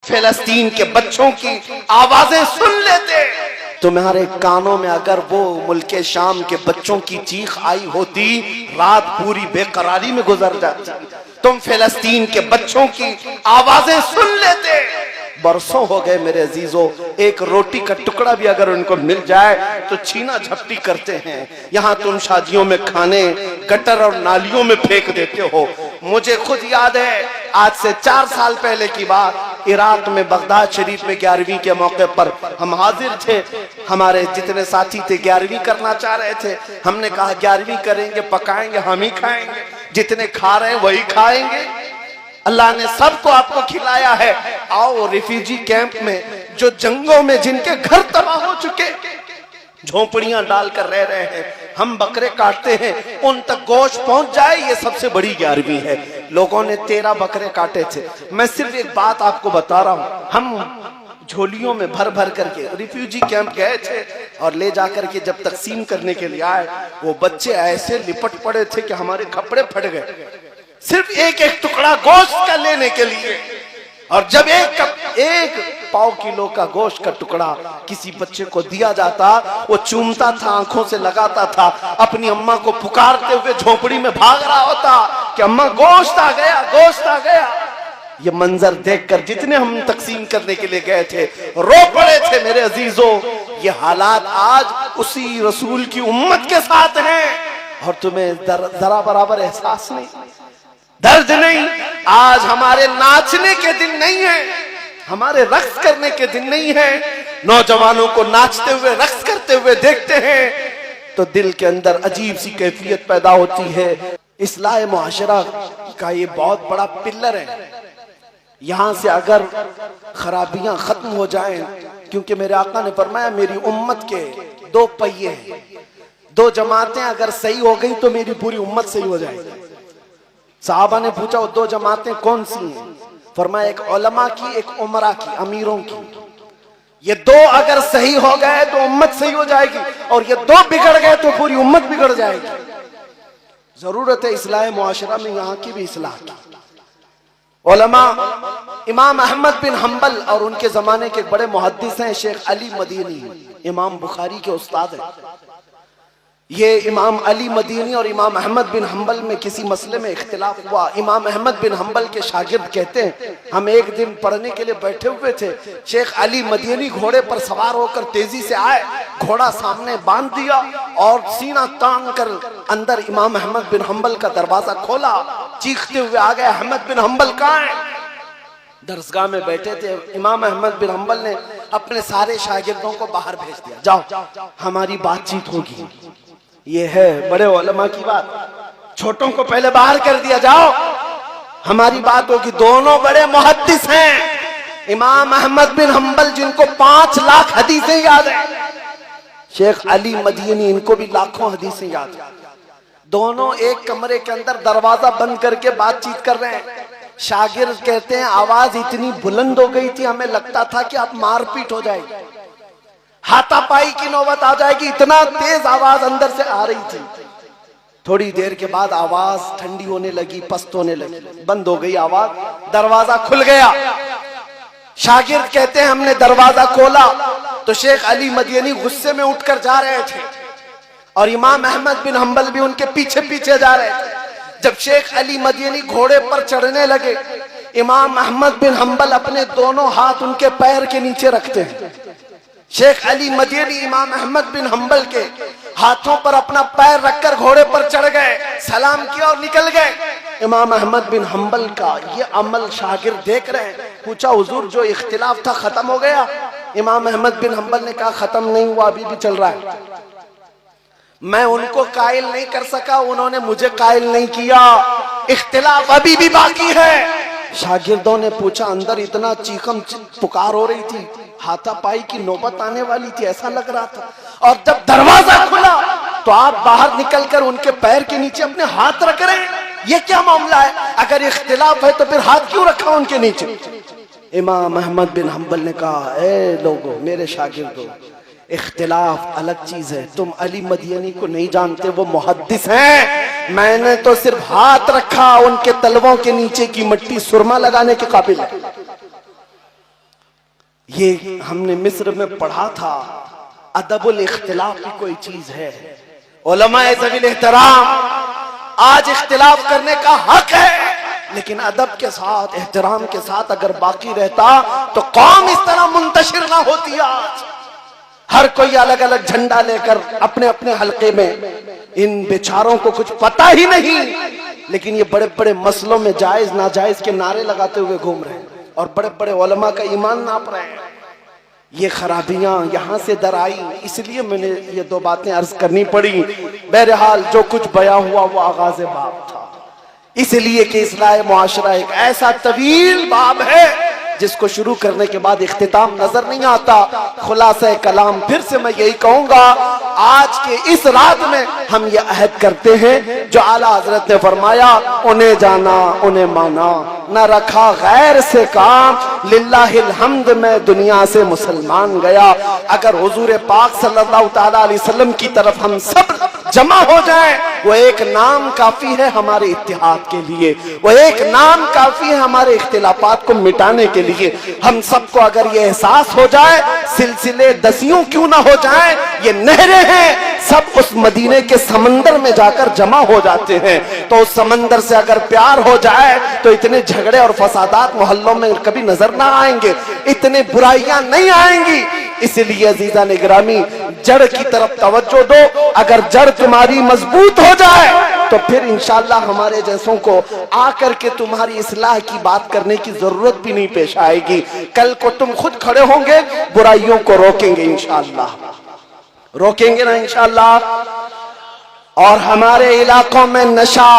फिलिस्तीन के बच्चों की आवाजें सुन लेते। तुम्हारे कानों में अगर वो मुल्के शाम के बच्चों की चीख आई होती, रात पूरी बेकरारी में गुजर जाती। तुम फिलिस्तीन के बच्चों की आवाजें सुन लेते। बरसों हो गए मेरे अजीजों, एक रोटी का टुकड़ा भी अगर उनको मिल जाए तो छीना झपटी करते हैं। यहाँ तुम शादियों में खाने गटर और नालियों में फेंक देते हो। मुझे खुद याद है, आज से 4 साल पहले की बात, इराक में बगदाद शरीफ में 11वीं के मौके पर हम हाजिर थे। हमारे जितने साथी थे 11वीं करना चाह रहे थे। हमने कहा 11वीं करेंगे, पकाएंगे, हम ही खाएंगे, जितने खा रहे हैं वही खाएंगे। अल्लाह ने सबको आपको खिलाया है। आओ रिफ्यूजी कैंप में, जो जंगों में जिनके घर तबाह हो चुके, झोपड़ियां डालकर रह रहे हैं, हम बकरे काटते हैं, उन तक गोश्त पहुंच जाए, ये सबसे बड़ी 11वीं है। लोगों ने 13 बकरे काटे थे। मैं सिर्फ एक बात आपको बता रहा हूं, हम झोलियों में भर भर करके रिफ्यूजी कैंप गए थे और ले जाकर के जब तकसीम करने के लिए आए, वो बच्चे ऐसे लिपट पड़े थे कि हमारे कपड़े फट गए, सिर्फ एक एक टुकड़ा गोश्त का लेने के लिए। और जब एक पाव किलो का गोश्त का टुकड़ा किसी बच्चे को दिया जाता, वो चूमता था, आंखों से लगाता था, अपनी अम्मा को पुकारते हुए झोपड़ी में भाग रहा होता कि अम्मा गोश्त आ गया, गोश्त आ गया। ये मंजर देखकर जितने हम तकसीम करने के लिए गए थे रो पड़े थे मेरे अजीजों। ये हालात आज उसी रसूल की उम्मत के साथ हैं और तुम्हें जरा बराबर एहसास नहीं, दर्द नहीं। आज हमारे नाचने के दिन नहीं है, हमारे रक्स करने के दिन नहीं है। नौजवानों को नाचते हुए रक्स करते हुए देखते हैं तो दिल के अंदर अजीब सी कैफियत पैदा होती है। इस्लाह मुआशरा का ये बहुत बड़ा पिल्लर है। यहाँ से अगर खराबियां खत्म हो जाएं, क्योंकि मेरे आका ने फरमाया मेरी उम्मत के 2 पहिए हैं, 2 जमातें अगर सही हो गई तो मेरी पूरी उम्मत सही हो जाएगी। साहबा ने पूछा वो 2 जमातें कौन सी हैं? फरमाया एक उलमा की, एक उमरा की, अमीरों की। ये 2 अगर सही हो गए तो उम्मत सही हो जाएगी, और ये 2 बिगड़ गए तो पूरी उम्मत बिगड़ जाएगी। जरूरत है इस्लाह मुआशरा में यहाँ की भी इस्लाह की। उलमा इमाम अहमद बिन हम्बल और उनके जमाने के बड़े मुहद्दिस हैं शेख अली मदीनी, इमाम बुखारी के उस्ताद हैं। ये इमाम अली मदीनी और इमाम अहमद बिन हम्बल में किसी मसले में इख्तिलाफ हुआ। इमाम अहमद बिन हम्बल के शागिर्द कहते हैं हम एक दिन पढ़ने के लिए बैठे हुए थे, शेख अली मदीनी घोड़े पर सवार होकर तेजी से आए, घोड़ा सामने बांध दिया और सीना तान कर अंदर इमाम अहमद बिन हम्बल का दरवाजा खोला, चीखते हुए आ गए अहमद बिन हम्बल कहाँ है? दरसगाह में बैठे थे। इमाम अहमद बिन हम्बल ने अपने सारे शागिर्दों को बाहर भेज दिया, जाओ हमारी बातचीत होगी। ये है बड़े उलमा की बात। छोटों को पहले बाहर कर दिया, जाओ हमारी बात होगी। दोनों बड़े मुहद्दिस हैं। इमाम अहमद बिन हम्बल जिनको 5 लाख हदीसें याद है, शेख अली मदीनी इनको भी लाखों हदीसें याद है। दोनों एक कमरे के अंदर दरवाजा बंद करके बातचीत कर रहे हैं। शागिर्द कहते हैं आवाज इतनी बुलंद हो गई थी, हमें लगता था कि अब मारपीट हो जाएगी, हाथापाई की नौबत आ जाएगी, इतना तेज आवाज अंदर से आ रही थी। थोड़ी देर के बाद आवाज ठंडी होने लगी, पस्त होने लगी, बंद हो गई आवाज, दरवाजा खुल गया। शागिर्द कहते हैं हमने दरवाजा खोला तो शेख अली मदीनी गुस्से में उठकर जा रहे थे और इमाम अहमद बिन हम्बल भी उनके पीछे पीछे जा रहे थे। जब शेख अली मदीनी घोड़े पर चढ़ने लगे, इमाम अहमद बिन हम्बल अपने दोनों हाथ उनके पैर के नीचे रखते हैं। शेख अली मदीनी इमाम अहमद बिन हम्बल के हाथों पर अपना पैर रखकर घोड़े पर चढ़ गए, सलाम किया और निकल गए। इमाम अहमद बिन हम्बल का ये अमल शागिर्द देख रहे हैं। पूछा हुजूर जो इख्तिलाफ था खत्म हो गया? इमाम अहमद बिन हम्बल ने कहा खत्म नहीं हुआ, अभी भी चल रहा है। मैं उनको कायल नहीं कर सका, उन्होंने मुझे कायल नहीं किया, इख्तिलाफ अभी भी बाकी है। शागिर्दों ने पूछा अंदर इतना चीखम पुकार हो रही थी, हाथापाई की नौबत आने वाली थी, ऐसा लग रहा था। और जब दरवाजा खुला तो आप बाहर निकलकर उनके पैर के नीचे अपने हाथ रख रहे हैं, ये क्या मामला है? अगर इख्तिलाफ है तो फिर हाथ क्यों रखा उनके नीचे? इमाम अहमद बिन हम्बल ने कहा ए लोगों, मेरे शागिर्दों, इख्तिलाफ अलग चीज है, तुम अली मदीनी को नहीं जानते, वो मुहद्दिस हैं। मैंने तो सिर्फ हाथ रखा, उनके तलवों के नीचे की मिट्टी सुरमा लगाने के काबिल है। ये हमने मिस्र में पढ़ा था, अदबुल इख्तिलाफ की कोई चीज है। उलमाए ज़वील एहतराम, आज इख्तिलाफ करने का हक है, लेकिन अदब के साथ, एहतराम के साथ अगर बाकी रहता तो कौम इस तरह मुंतशिर ना होती। आज हर कोई अलग अलग झंडा लेकर अपने अपने हलके में, इन बेचारों को कुछ पता ही नहीं, लेकिन ये बड़े बड़े मसलों में जायज नाजायज के नारे लगाते हुए घूम रहे हैं और बड़े बड़े उलमा का ईमान नाप रहे हैं। ये खराबियां यहां से दर आई, इसलिए मैंने ये दो बातें अर्ज करनी पड़ी। बहरहाल जो कुछ बयां हुआ वो आगाज़ बाब था, इसलिए कि इस्लाह मुआशरा एक ऐसा तवील बाब है जिसको शुरू करने के बाद इख्तिताम नजर नहीं आता। खुलासा कलाम फिर से मैं यही कहूंगा, आज के इस रात में हम ये अहद करते हैं जो आला हजरत ने फरमाया, उन्हें जाना उन्हें माना, न रखा गैर से काम, लिल्लाहिल हम्द में दुनिया से मुसलमान गया। अगर हुजूर पाक सल्लल्लाहु तआला अलैहि वसल्लम की तरफ हम सब जमा हो जाए, वो एक नाम काफी है हमारे इत्तिहाद के लिए, वो एक नाम काफी है हमारे इख्तिलाफात को मिटाने के लिए। हम सबको अगर ये एहसास हो जाए, सिलसिले दसियों क्यों ना हो जाए, ये नहरें हैं, सब उस मदीने के समंदर में जाकर जमा हो जाते हैं। तो उस समंदर से अगर प्यार हो जाए तो इतने झगड़े और फसादात मोहल्लों में कभी नजर ना आएंगे, इतने बुराइयां नहीं आएंगी। इसलिए अजीजा निगरामी, जड़ की तरफ तवज्जो दो। अगर जड़ तुम्हारी मजबूत हो जाए तो फिर इंशाअल्लाह हमारे जैसों को आकर के तुम्हारी इस्लाह की बात करने की जरूरत भी नहीं पेश आएगी। कल को तुम खुद खड़े होंगे, बुराइयों को रोकेंगे इंशाअल्लाह, रोकेंगे ना इंशाअल्लाह। और हमारे इलाकों में नशा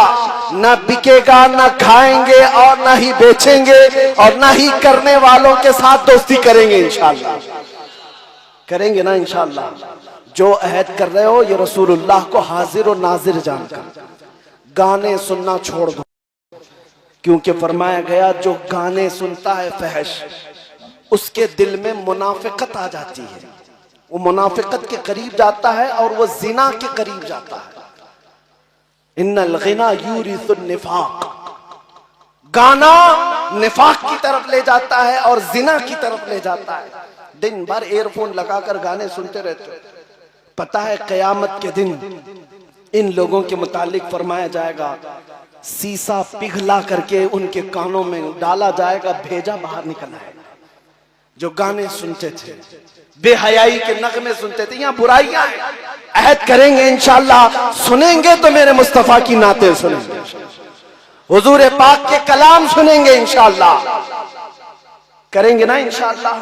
न बिकेगा, न खाएंगे और न ही बेचेंगे और न ही करने वालों के साथ दोस्ती करेंगे इंशाअल्लाह, करेंगे ना इंशाअल्लाह। जो अहद कर रहे हो ये रसूलुल्लाह को हाजिर और नाजिर जानकर गाने सुनना छोड़ दो, क्योंकि फरमाया गया जो गाने सुनता है फहश, उसके दिल में मुनाफिकत आ जाती है, वो मुनाफिकत के करीब जाता है और वो जिना के करीब जाता है। इन्नल गिना यूरिसुन निफाक, गाना निफाक की तरफ ले जाता है और जिना की तरफ ले जाता है। दिन भर एयरफोन लगाकर गाने सुनते रहते हो, पता है क़यामत के दिन इन लोगों के मुतालिक फरमाया जाएगा, सीसा पिघला करके उनके कानों में डाला जाएगा, भेजा बाहर निकल आएगा। जो गाने सुनते थे, बेहयाई के नगमे सुनते थे, यहाँ बुराइयां हैं। अहद करेंगे इंशाअल्लाह, सुनेंगे तो मेरे मुस्तफा की नाते सुनेंगे, हुजूर पाक के कलाम सुनेंगे इंशाअल्लाह, करेंगे ना इंशाअल्लाह।